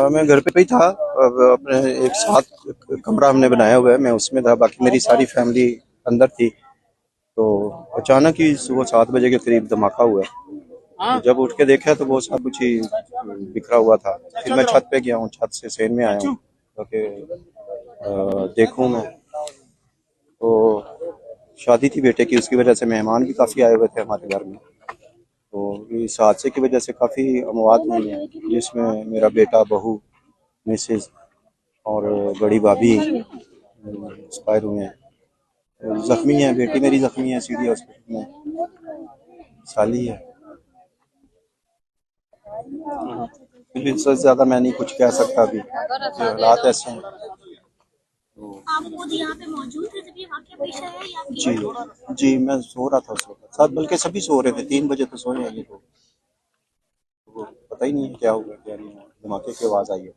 मैं घर पे ही था। अब अपने एक साथ कमरा हमने बनाया हुआ है, मैं उसमें था, बाकी मेरी सारी फैमिली अंदर थी। तो अचानक ही सुबह 7 बजे के करीब धमाका हुआ। तो जब उठ के देखा तो वो सब कुछ ही बिखरा हुआ था। फिर मैं छत पे गया हूँ, छत से सेन में आया हूँ क्योंकि देखूँ मैं। तो शादी थी बेटे की, उसकी वजह से मेहमान भी काफ़ी आए हुए थे हमारे घर में। तो इस हादसे की वजह से काफ़ी अमवात हुई हैं, जिसमें मेरा बेटा, बहू, मिसेज और बड़ी भाभी एक्सपायर हुए हैं। जख्मी है, बेटी मेरी जख्मी है, सीधी हॉस्पिटल में, साली है। फिर इससे ज़्यादा मैं नहीं कुछ कह सकता अभी, ये हालात ऐसे हैं। आप खुद यहाँ पे मौजूद थे जब ये वाक़या पेश आया या जी जी, मैं सो रहा था उस वक्त, साथ बल्कि सभी सो रहे थे, 3 बजे तो सोए हैं ये लोग। तो पता ही नहीं है क्या हुआ क्या नहीं हुआ, धमाके की आवाज़ आई है।